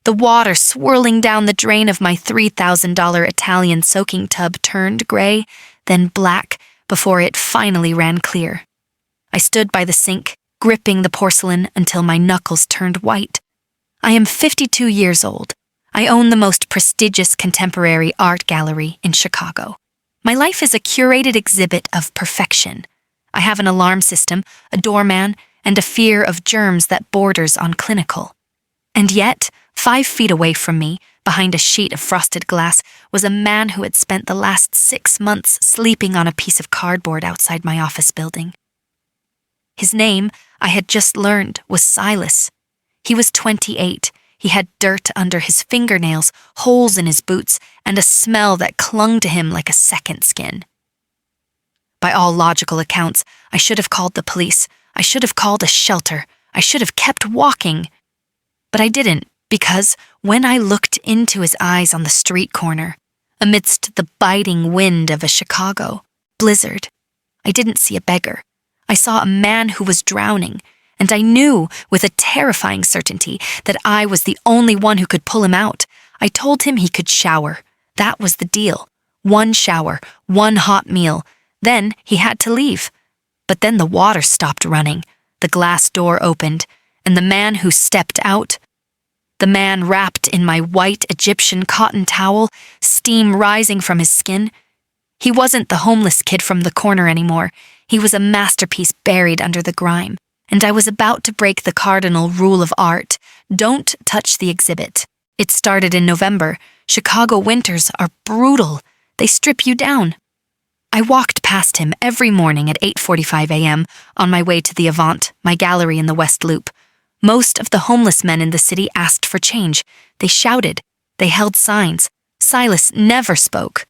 The water swirling down the drain of my $3,000 Italian soaking tub turned gray, then black, before it finally ran clear. I stood by the sink, gripping the porcelain until my knuckles turned white. I am 52 years old. I own the most prestigious contemporary art gallery in Chicago. My life is a curated exhibit of perfection. I have an alarm system, a doorman, and a fear of germs that borders on clinical. And yet, 5 feet away from me, behind a sheet of frosted glass, was a man who had spent the last 6 months sleeping on a piece of cardboard outside my office building. His name, I had just learned, was Silas. He was 28. He had dirt under his fingernails, holes in his boots, and a smell that clung to him like a second skin. By all logical accounts, I should have called the police. I should have called a shelter. I should have kept walking. But I didn't, because when I looked into his eyes on the street corner, amidst the biting wind of a Chicago blizzard, I didn't see a beggar. I saw a man who was drowning, and I knew with a terrifying certainty that I was the only one who could pull him out. I told him he could shower. That was the deal. 1 shower, 1 hot meal. Then he had to leave. But then the water stopped running, the glass door opened, and the man who stepped out, the man wrapped in my white Egyptian cotton towel, steam rising from his skin, he wasn't the homeless kid from the corner anymore. He was a masterpiece buried under the grime, and I was about to break the cardinal rule of art: don't touch the exhibit. It started in November. Chicago winters are brutal. They strip you down. I walked past him every morning at 8:45 a.m. on my way to the Avant, my gallery in the West Loop. Most of the homeless men in the city asked for change. They shouted. They held signs. Silas never spoke.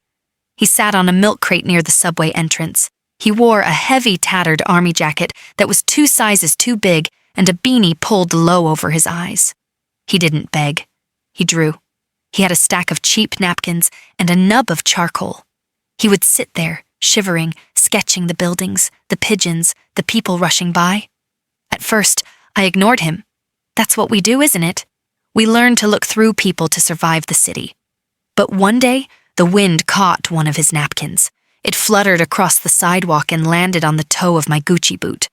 He sat on a milk crate near the subway entrance. He wore a heavy, tattered army jacket that was 2 sizes too big and a beanie pulled low over his eyes. He didn't beg. He drew. He had a stack of cheap napkins and a nub of charcoal. He would sit there, shivering, sketching the buildings, the pigeons, the people rushing by. At first, I ignored him. That's what we do, isn't it? We learn to look through people to survive the city. But one day, the wind caught one of his napkins. It fluttered across the sidewalk and landed on the toe of my Gucci boot.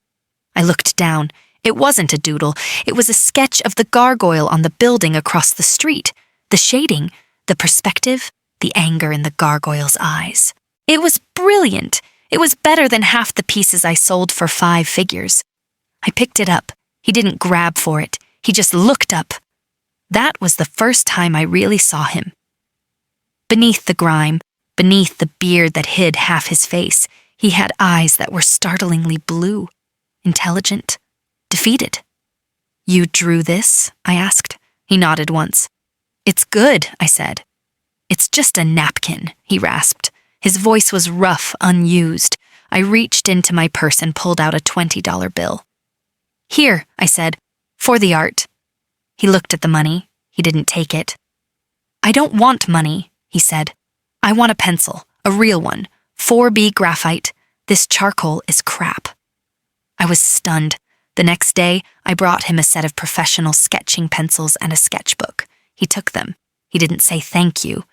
I looked down. It wasn't a doodle. It was a sketch of the gargoyle on the building across the street. The shading, the perspective, the anger in the gargoyle's eyes. It was brilliant. It was better than half the pieces I sold for 5 figures. I picked it up. He didn't grab for it. He just looked up. That was the first time I really saw him. Beneath the grime, beneath the beard that hid half his face, he had eyes that were startlingly blue, intelligent, defeated. "You drew this?" I asked. He nodded once. "It's good," I said. "It's just a napkin," he rasped. His voice was rough, unused. I reached into my purse and pulled out a $20 bill. "Here," I said, "for the art." He looked at the money. He didn't take it. "I don't want money," he said. "I want a pencil, a real one, 4B graphite. This charcoal is crap." I was stunned. The next day, I brought him a set of professional sketching pencils and a sketchbook. He took them. He didn't say thank you.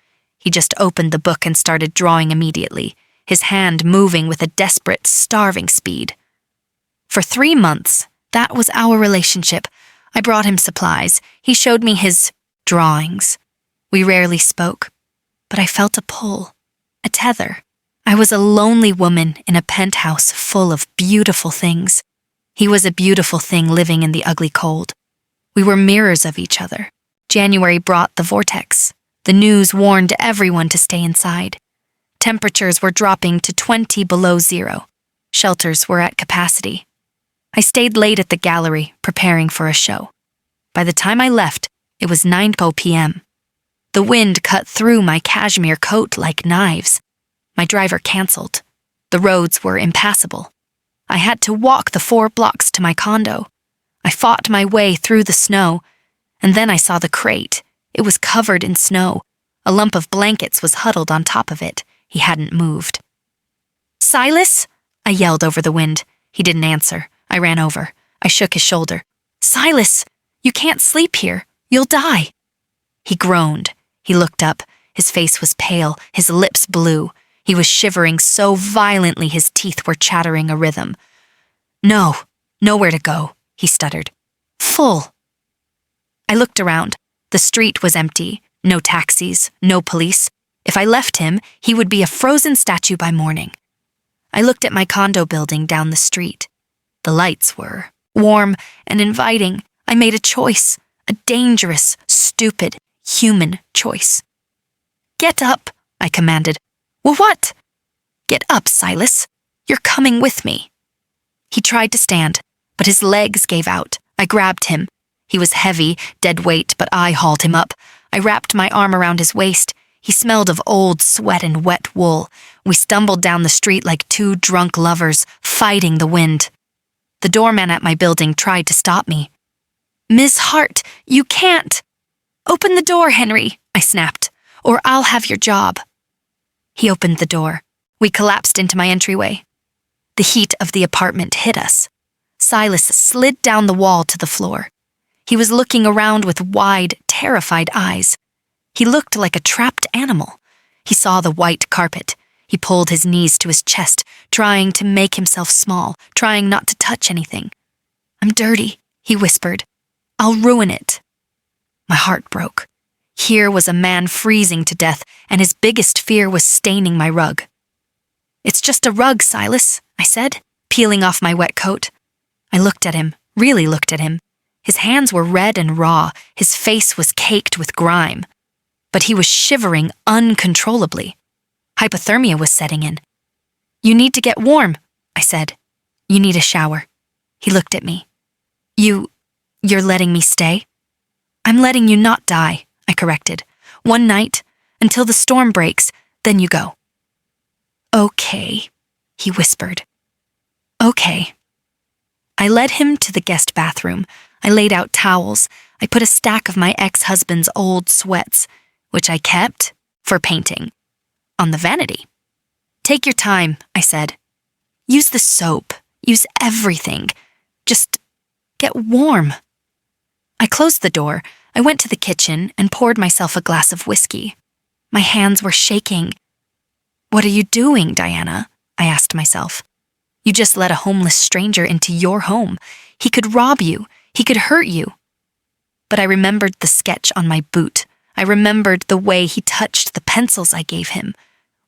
He just opened the book and started drawing immediately, his hand moving with a desperate, starving speed. For 3 months, that was our relationship. I brought him supplies. He showed me his drawings. We rarely spoke, but I felt a pull, a tether. I was a lonely woman in a penthouse full of beautiful things. He was a beautiful thing living in the ugly cold. We were mirrors of each other. January brought the vortex. The news warned everyone to stay inside. Temperatures were dropping to 20 below zero. Shelters were at capacity. I stayed late at the gallery, preparing for a show. By the time I left, it was 9 p.m. The wind cut through my cashmere coat like knives. My driver canceled. The roads were impassable. I had to walk the 4 blocks to my condo. I fought my way through the snow, and then I saw the crate. It was covered in snow. A lump of blankets was huddled on top of it. He hadn't moved. "Silas?" I yelled over the wind. He didn't answer. I ran over. I shook his shoulder. "Silas, you can't sleep here. You'll die." He groaned. He looked up. His face was pale, his lips blue. He was shivering so violently his teeth were chattering a rhythm. "No, nowhere to go," he stuttered. "Full." I looked around. The street was empty. No taxis, no police. If I left him, he would be a frozen statue by morning. I looked at my condo building down the street. The lights were warm and inviting. I made a choice, a dangerous, stupid, human choice. "Get up," I commanded. "Well, what?" "Get up, Silas. You're coming with me." He tried to stand, but his legs gave out. I grabbed him. He was heavy, dead weight, but I hauled him up. I wrapped my arm around his waist. He smelled of old sweat and wet wool. We stumbled down the street like two drunk lovers, fighting the wind. The doorman at my building tried to stop me. "Miss Hart, you can't." "Open the door, Henry," I snapped, "or I'll have your job." He opened the door. We collapsed into my entryway. The heat of the apartment hit us. Silas slid down the wall to the floor. He was looking around with wide, terrified eyes. He looked like a trapped animal. He saw the white carpet. He pulled his knees to his chest, trying to make himself small, trying not to touch anything. "I'm dirty," he whispered. "I'll ruin it." My heart broke. Here was a man freezing to death, and his biggest fear was staining my rug. "It's just a rug, Silas," I said, peeling off my wet coat. I looked at him, really looked at him. His hands were red and raw, his face was caked with grime. But he was shivering uncontrollably. Hypothermia was setting in. "You need to get warm," I said. "You need a shower." He looked at me. You're letting me stay?" "I'm letting you not die," I corrected. "One night, until the storm breaks, then you go." "Okay," he whispered. "Okay." I led him to the guest bathroom. I laid out towels. I put a stack of my ex-husband's old sweats, which I kept for painting, on the vanity. "Take your time," I said. "Use the soap. Use everything. Just get warm." I closed the door. I went to the kitchen and poured myself a glass of whiskey. My hands were shaking. "What are you doing, Diana?" I asked myself. "You just let a homeless stranger into your home. He could rob you. He could hurt you." But I remembered the sketch on my boot. I remembered the way he touched the pencils I gave him.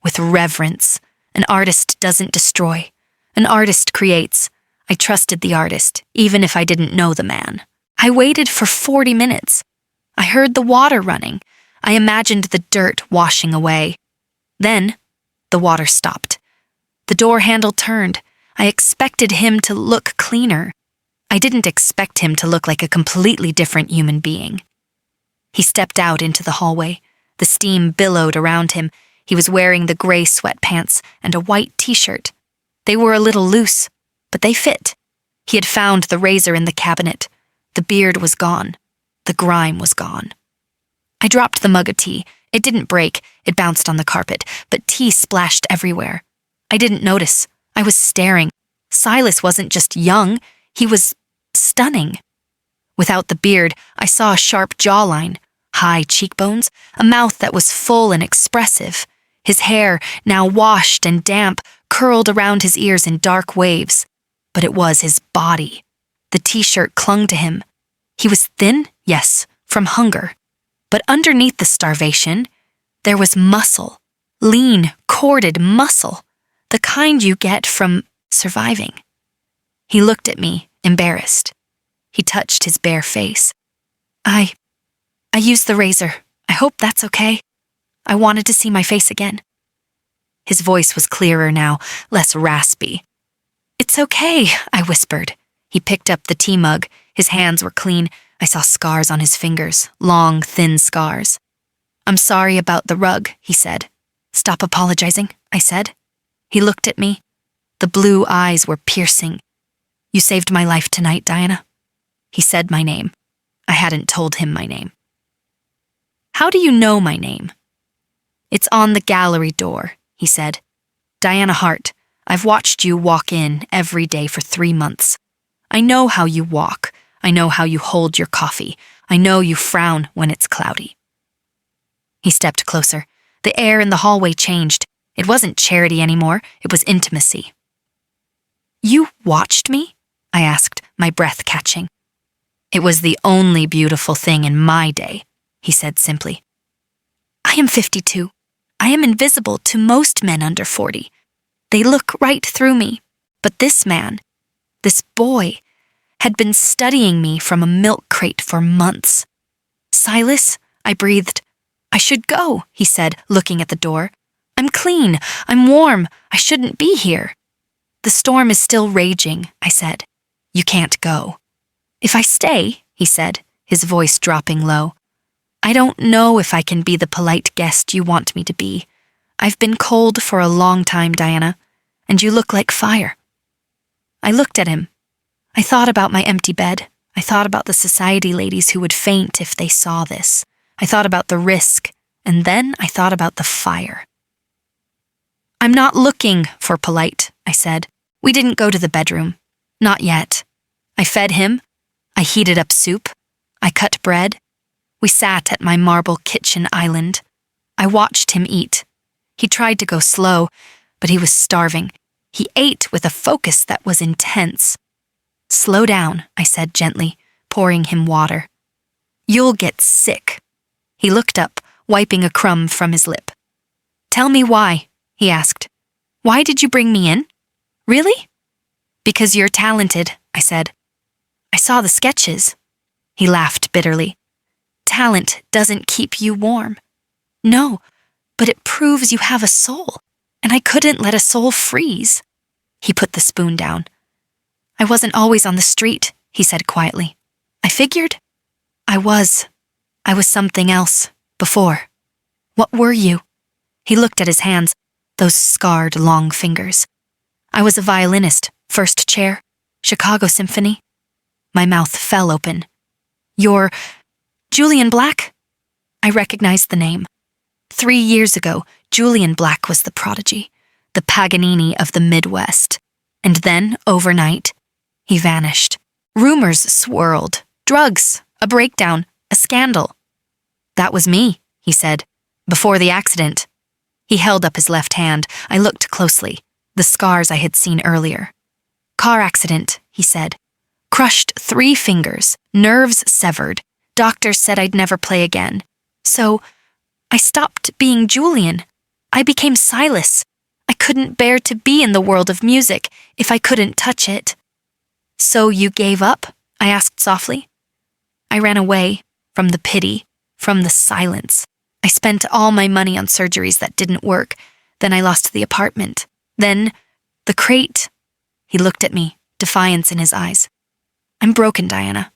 With reverence. An artist doesn't destroy. An artist creates. I trusted the artist, even if I didn't know the man. I waited for 40 minutes. I heard the water running. I imagined the dirt washing away. Then, the water stopped. The door handle turned. I expected him to look cleaner. I didn't expect him to look like a completely different human being. He stepped out into the hallway. The steam billowed around him. He was wearing the gray sweatpants and a white t-shirt. They were a little loose, but they fit. He had found the razor in the cabinet. The beard was gone. The grime was gone. I dropped the mug of tea. It didn't break. It bounced on the carpet, but tea splashed everywhere. I didn't notice. I was staring. Silas wasn't just young. He was stunning. Without the beard, I saw a sharp jawline, high cheekbones, a mouth that was full and expressive. His hair, now washed and damp, curled around his ears in dark waves. But it was his body. The t-shirt clung to him. He was thin, yes, from hunger. But underneath the starvation, there was muscle. Lean, corded muscle. The kind you get from surviving. He looked at me, embarrassed. He touched his bare face. I used the razor. I hope that's okay. I wanted to see my face again." His voice was clearer now, less raspy. "It's okay," I whispered. He picked up the tea mug. His hands were clean. I saw scars on his fingers, long, thin scars. "I'm sorry about the rug," he said. "Stop apologizing," I said. He looked at me. The blue eyes were piercing. "You saved my life tonight, Diana." He said my name. I hadn't told him my name. "How do you know my name?" "It's on the gallery door," he said. "Diana Hart, I've watched you walk in every day for 3 months. I know how you walk. I know how you hold your coffee. I know you frown when it's cloudy. He stepped closer. The air in the hallway changed. It wasn't charity anymore, it was intimacy. You watched me? I asked, my breath catching. It was the only beautiful thing in my day, he said simply. I am 52. I am invisible to most men under 40. They look right through me. But this man, this boy, had been studying me from a milk crate for months. Silas, I breathed. I should go, he said, looking at the door. I'm clean. I'm warm. I shouldn't be here. The storm is still raging, I said. You can't go. If I stay, he said, his voice dropping low, I don't know if I can be the polite guest you want me to be. I've been cold for a long time, Diana, and you look like fire. I looked at him. I thought about my empty bed. I thought about the society ladies who would faint if they saw this. I thought about the risk, and then I thought about the fire. I'm not looking for polite, I said. We didn't go to the bedroom. Not yet. I fed him. I heated up soup. I cut bread. We sat at my marble kitchen island. I watched him eat. He tried to go slow, but he was starving. He ate with a focus that was intense. Slow down, I said gently, pouring him water. You'll get sick. He looked up, wiping a crumb from his lip. Tell me why, he asked. Why did you bring me in? Really? Because you're talented, I said. I saw the sketches. He laughed bitterly. Talent doesn't keep you warm. No, but it proves you have a soul, and I couldn't let a soul freeze. He put the spoon down. I wasn't always on the street, he said quietly. I figured. I was something else, before. What were you? He looked at his hands, those scarred long fingers. I was a violinist, first chair, Chicago Symphony. My mouth fell open. You're Julian Black? I recognized the name. 3 years ago, Julian Black was the prodigy, the Paganini of the Midwest. And then, overnight, he vanished. Rumors swirled. Drugs, a breakdown, a scandal. That was me, he said, before the accident. He held up his left hand. I looked closely, the scars I had seen earlier. Car accident, he said. Crushed 3 fingers, nerves severed. Doctors said I'd never play again. So, I stopped being Julian. I became Silas. I couldn't bear to be in the world of music if I couldn't touch it. So you gave up? I asked softly. I ran away from the pity, from the silence. I spent all my money on surgeries that didn't work. Then I lost the apartment. Then, the crate. He looked at me, defiance in his eyes. I'm broken, Diana.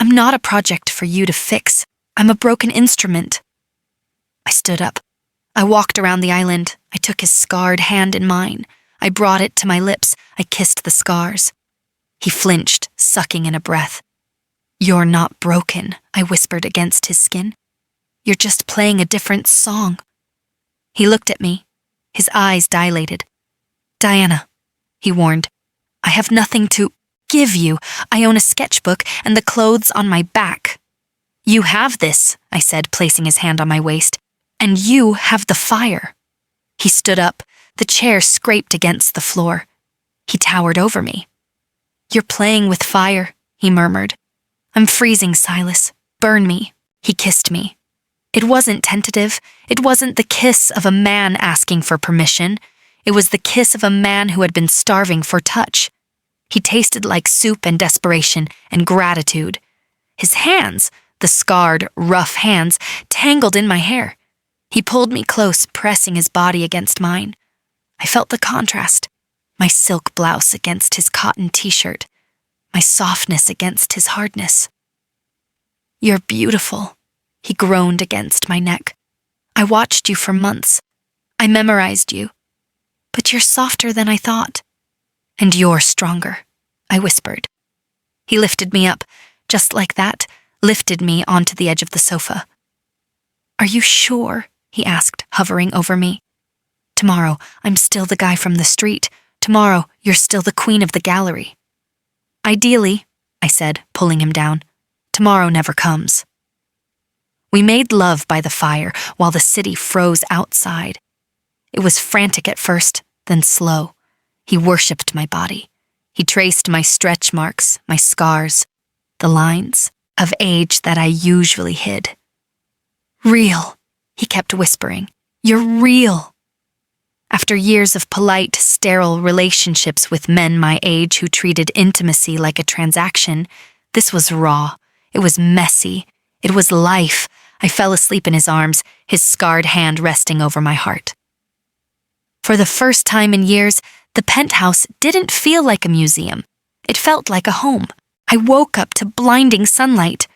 I'm not a project for you to fix. I'm a broken instrument. I stood up. I walked around the island. I took his scarred hand in mine. I brought it to my lips. I kissed the scars. He flinched, sucking in a breath. You're not broken, I whispered against his skin. You're just playing a different song. He looked at me. His eyes dilated. Diana, he warned, I have nothing to give you. I own a sketchbook and the clothes on my back. You have this, I said, placing his hand on my waist, and you have the fire. He stood up. The chair scraped against the floor. He towered over me. You're playing with fire, he murmured. I'm freezing, Silas. Burn me. He kissed me. It wasn't tentative. It wasn't the kiss of a man asking for permission. It was the kiss of a man who had been starving for touch. He tasted like soup and desperation and gratitude. His hands, the scarred, rough hands, tangled in my hair. He pulled me close, pressing his body against mine. I felt the contrast, my silk blouse against his cotton t-shirt, my softness against his hardness. You're beautiful, he groaned against my neck. I watched you for months. I memorized you. But you're softer than I thought. And you're stronger, I whispered. He lifted me up, just like that, lifted me onto the edge of the sofa. Are you sure? He asked, hovering over me. Tomorrow, I'm still the guy from the street. Tomorrow, you're still the queen of the gallery. Ideally, I said, pulling him down. Tomorrow never comes. We made love by the fire while the city froze outside. It was frantic at first, then slow. He worshipped my body. He traced my stretch marks, my scars, the lines of age that I usually hid. Real, he kept whispering. You're real. After years of polite, sterile relationships with men my age who treated intimacy like a transaction, this was raw. It was messy. It was life. I fell asleep in his arms, his scarred hand resting over my heart. For the first time in years, the penthouse didn't feel like a museum. It felt like a home. I woke up to blinding sunlight.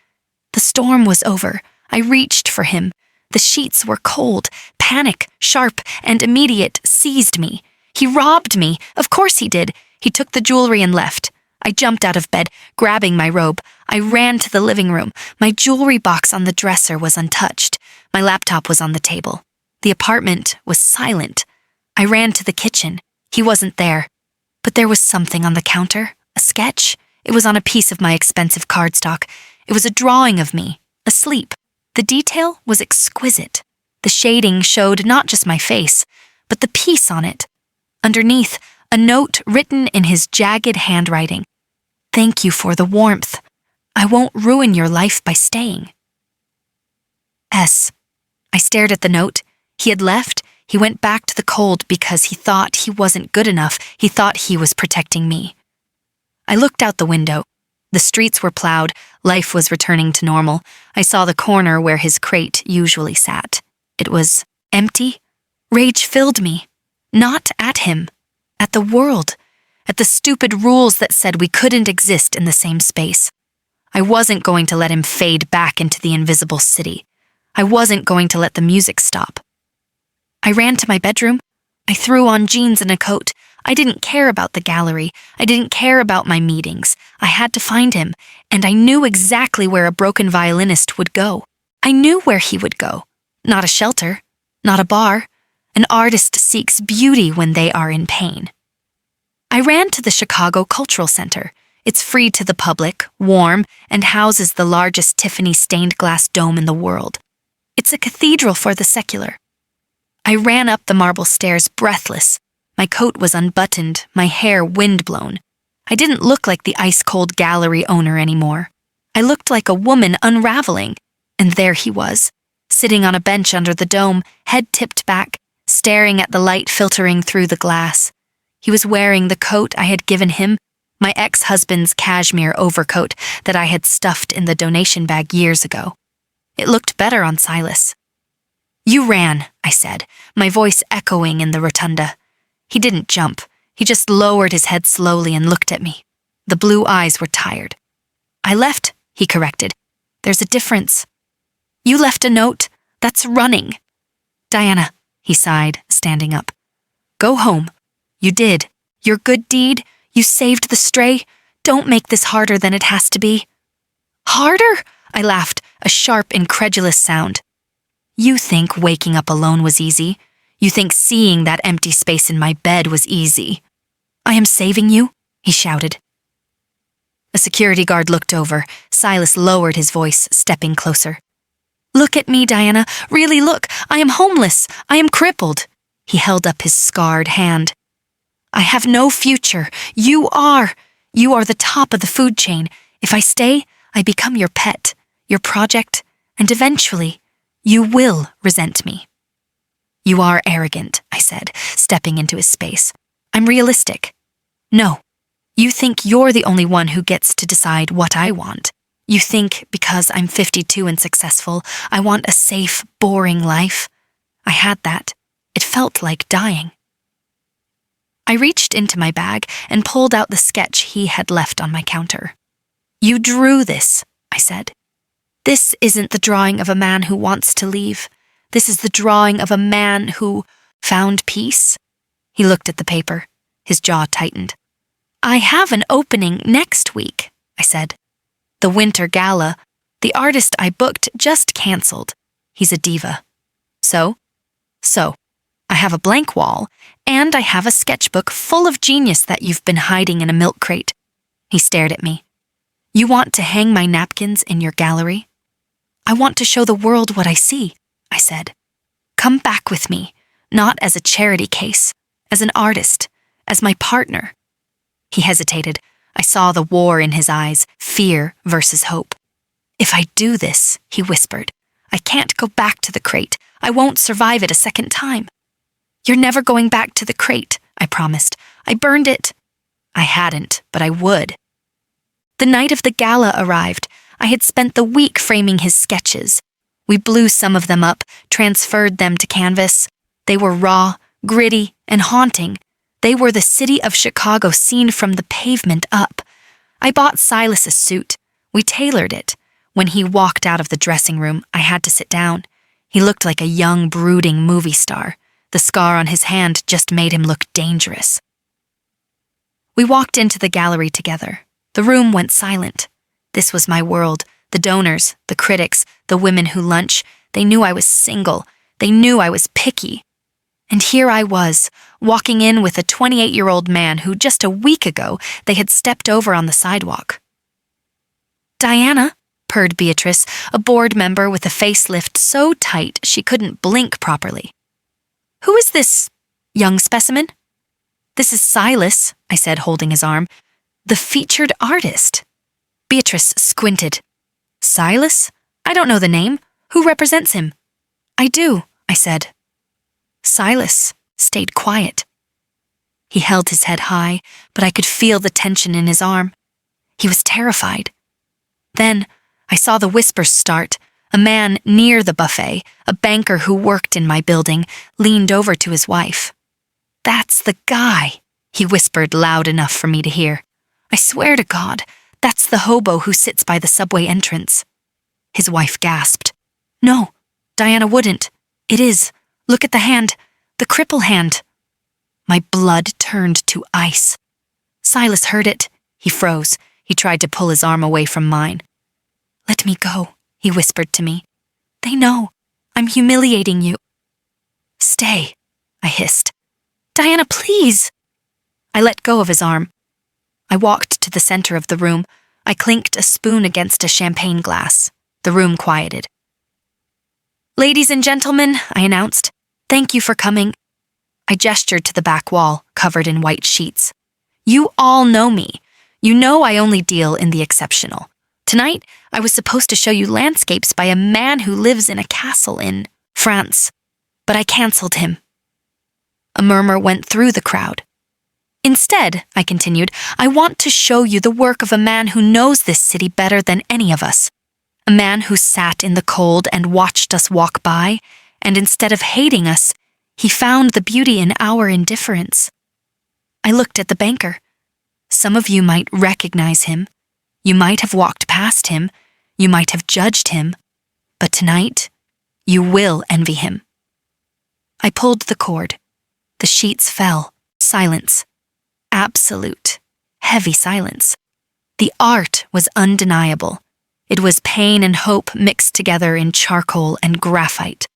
The storm was over. I reached for him. The sheets were cold. Panic, sharp and immediate, seized me. He robbed me. Of course he did. He took the jewelry and left. I jumped out of bed, grabbing my robe. I ran to the living room. My jewelry box on the dresser was untouched. My laptop was on the table. The apartment was silent. I ran to the kitchen. He wasn't there. But there was something on the counter, a sketch. It was on a piece of my expensive cardstock. It was a drawing of me, asleep. The detail was exquisite. The shading showed not just my face, but the piece on it. Underneath, a note written in his jagged handwriting. Thank you for the warmth. I won't ruin your life by staying. S. I stared at the note. He had left. He went back to the cold because he thought he wasn't good enough. He thought he was protecting me. I looked out the window. The streets were plowed. Life was returning to normal. I saw the corner where his crate usually sat. It was empty. Rage filled me. Not at him. At the world. At the stupid rules that said we couldn't exist in the same space. I wasn't going to let him fade back into the invisible city. I wasn't going to let the music stop. I ran to my bedroom. I threw on jeans and a coat. I didn't care about the gallery. I didn't care about my meetings. I had to find him, and I knew exactly where a broken violinist would go. I knew where he would go. Not a shelter, not a bar. An artist seeks beauty when they are in pain. I ran to the Chicago Cultural Center. It's free to the public, warm, and houses the largest Tiffany stained glass dome in the world. It's a cathedral for the secular. I ran up the marble stairs breathless. My coat was unbuttoned, my hair windblown. I didn't look like the ice-cold gallery owner anymore. I looked like a woman unraveling, and there he was, sitting on a bench under the dome, head tipped back, staring at the light filtering through the glass. He was wearing the coat I had given him, my ex-husband's cashmere overcoat that I had stuffed in the donation bag years ago. It looked better on Silas. You ran, I said, my voice echoing in the rotunda. He didn't jump. He just lowered his head slowly and looked at me. The blue eyes were tired. I left, he corrected. There's a difference. You left a note. That's running. Diana, he sighed, standing up. Go home. You did. Your good deed. You saved the stray. Don't make this harder than it has to be. Harder? I laughed, a sharp, incredulous sound. You think waking up alone was easy. You think seeing that empty space in my bed was easy. I am saving you, he shouted. A security guard looked over. Silas lowered his voice, stepping closer. Look at me, Diana. Really look. I am homeless. I am crippled. He held up his scarred hand. I have no future. You are. You are the top of the food chain. If I stay, I become your pet, your project, and eventually, you will resent me. You are arrogant, I said, stepping into his space. I'm realistic. No. You think you're the only one who gets to decide what I want. You think because I'm 52 and successful, I want a safe, boring life. I had that. It felt like dying. I reached into my bag and pulled out the sketch he had left on my counter. You drew this, I said. This isn't the drawing of a man who wants to leave. This is the drawing of a man who found peace. He looked at the paper. His jaw tightened. I have an opening next week, I said. The winter gala. The artist I booked just canceled. He's a diva. So, I have a blank wall, and I have a sketchbook full of genius that you've been hiding in a milk crate. He stared at me. You want to hang my napkins in your gallery? I want to show the world what I see, I said. Come back with me, not as a charity case, as an artist, as my partner. He hesitated. I saw the war in his eyes, fear versus hope. If I do this, he whispered, I can't go back to the crate. I won't survive it a second time. You're never going back to the crate, I promised. I burned it. I hadn't, but I would. The night of the gala arrived. I had spent the week framing his sketches. We blew some of them up, transferred them to canvas. They were raw, gritty, and haunting. They were the city of Chicago seen from the pavement up. I bought Silas a suit. We tailored it. When he walked out of the dressing room, I had to sit down. He looked like a young, brooding movie star. The scar on his hand just made him look dangerous. We walked into the gallery together. The room went silent. This was my world. The donors, the critics, the women who lunch, they knew I was single. They knew I was picky. And here I was, walking in with a 28-year-old man who just a week ago they had stepped over on the sidewalk. Diana, purred Beatrice, a board member with a facelift so tight she couldn't blink properly. Who is this young specimen? This is Silas, I said, holding his arm. The featured artist. Beatrice squinted. Silas? I don't know the name. Who represents him? I do, I said. Silas stayed quiet. He held his head high, but I could feel the tension in his arm. He was terrified. Then I saw the whispers start. A man near the buffet, a banker who worked in my building, leaned over to his wife. That's the guy, he whispered loud enough for me to hear. I swear to God, that's the hobo who sits by the subway entrance. His wife gasped. No, Diana wouldn't. It is. Look at the hand, the cripple hand. My blood turned to ice. Silas heard it. He froze. He tried to pull his arm away from mine. Let me go, he whispered to me. They know. I'm humiliating you. Stay, I hissed. Diana, please. I let go of his arm. I walked to the center of the room. I clinked a spoon against a champagne glass. The room quieted. Ladies and gentlemen, I announced, thank you for coming. I gestured to the back wall, covered in white sheets. You all know me. You know I only deal in the exceptional. Tonight, I was supposed to show you landscapes by a man who lives in a castle in France, but I canceled him. A murmur went through the crowd. Instead, I continued, I want to show you the work of a man who knows this city better than any of us. A man who sat in the cold and watched us walk by, and instead of hating us, he found the beauty in our indifference. I looked at the banker. Some of you might recognize him. You might have walked past him. You might have judged him. But tonight, you will envy him. I pulled the cord. The sheets fell. Silence. Absolute, heavy silence. The art was undeniable. It was pain and hope mixed together in charcoal and graphite.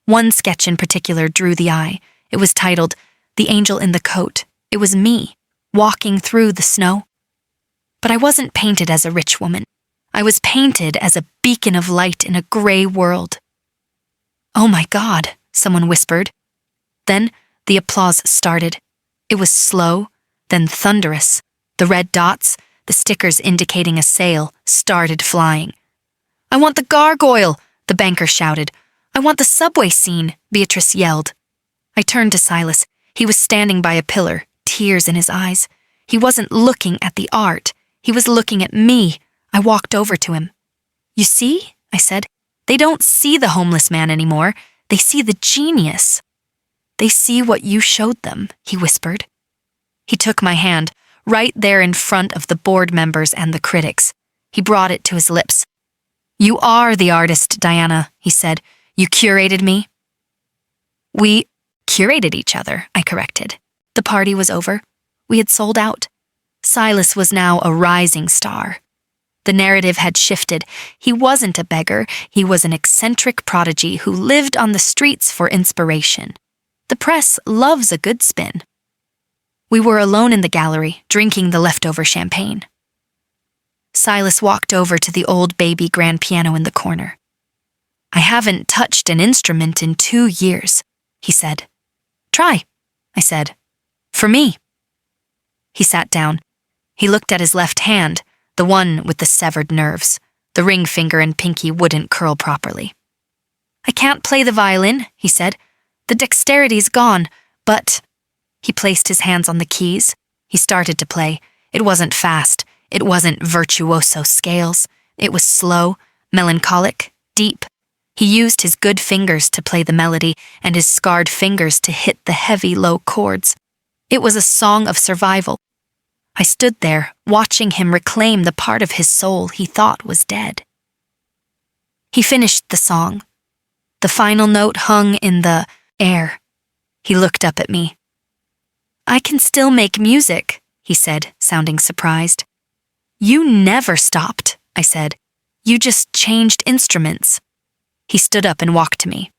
One sketch in particular drew the eye. It was titled, The Angel in the Coat. It was me, walking through the snow. But I wasn't painted as a rich woman. I was painted as a beacon of light in a gray world. Oh my God, someone whispered. Then the applause started. It was slow, then thunderous. The red dots, the stickers indicating a sale, started flying. I want the gargoyle, the banker shouted. I want the subway scene, Beatrice yelled. I turned to Silas. He was standing by a pillar, tears in his eyes. He wasn't looking at the art. He was looking at me. I walked over to him. You see, I said, they don't see the homeless man anymore. They see the genius. They see what you showed them, he whispered. He took my hand, right there in front of the board members and the critics. He brought it to his lips. You are the artist, Diana, he said. You curated me. We curated each other, I corrected. The party was over. We had sold out. Silas was now a rising star. The narrative had shifted. He wasn't a beggar. He was an eccentric prodigy who lived on the streets for inspiration. The press loves a good spin. We were alone in the gallery, drinking the leftover champagne. Silas walked over to the old baby grand piano in the corner. I haven't touched an instrument in 2 years, he said. Try, I said. For me. He sat down. He looked at his left hand, the one with the severed nerves. The ring finger and pinky wouldn't curl properly. I can't play the violin, he said. The dexterity's gone, but... He placed his hands on the keys. He started to play. It wasn't fast. It wasn't virtuoso scales. It was slow, melancholic, deep. He used his good fingers to play the melody and his scarred fingers to hit the heavy, low chords. It was a song of survival. I stood there, watching him reclaim the part of his soul he thought was dead. He finished the song. The final note hung in the air. He looked up at me. I can still make music, he said, sounding surprised. You never stopped, I said. You just changed instruments. He stood up and walked to me.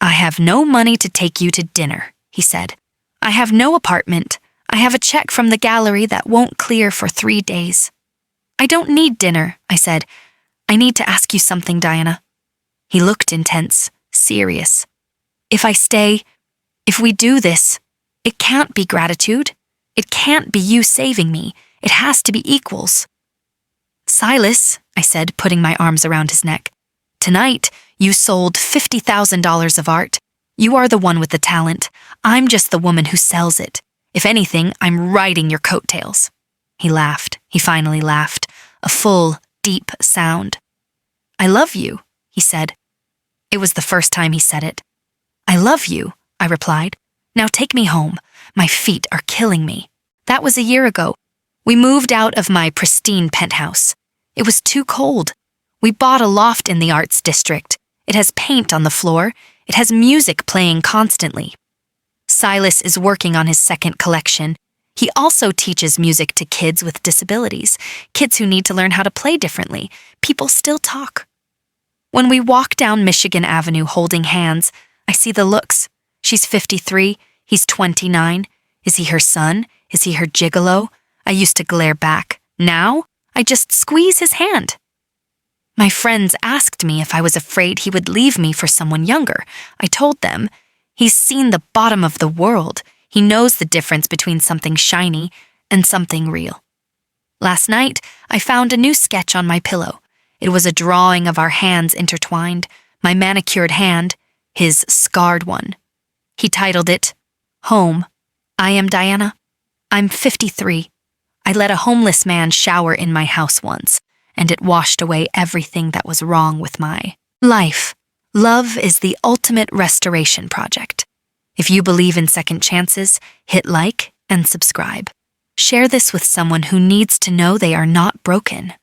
I have no money to take you to dinner, he said. I have no apartment. I have a check from the gallery that won't clear for 3 days. I don't need dinner, I said. I need to ask you something, Diana. He looked intense, serious. If I stay, if we do this, it can't be gratitude. It can't be you saving me. It has to be equals. Silas, I said, putting my arms around his neck. Tonight, you sold $50,000 of art. You are the one with the talent. I'm just the woman who sells it. If anything, I'm riding your coattails. He laughed. He finally laughed. A full, deep sound. I love you, he said. It was the first time he said it. I love you, I replied. Now take me home. My feet are killing me. That was a year ago. We moved out of my pristine penthouse. It was too cold. We bought a loft in the arts district. It has paint on the floor. It has music playing constantly. Silas is working on his second collection. He also teaches music to kids with disabilities, kids who need to learn how to play differently. People still talk. When we walk down Michigan Avenue holding hands, I see the looks. She's 53, he's 29. Is he her son? Is he her gigolo? I used to glare back. Now, I just squeeze his hand. My friends asked me if I was afraid he would leave me for someone younger. I told them, he's seen the bottom of the world. He knows the difference between something shiny and something real. Last night, I found a new sketch on my pillow. It was a drawing of our hands intertwined, my manicured hand, his scarred one. He titled it, Home. I am Diana. I'm 53. I let a homeless man shower in my house once, and it washed away everything that was wrong with my life. Love is the ultimate restoration project. If you believe in second chances, hit like and subscribe. Share this with someone who needs to know they are not broken.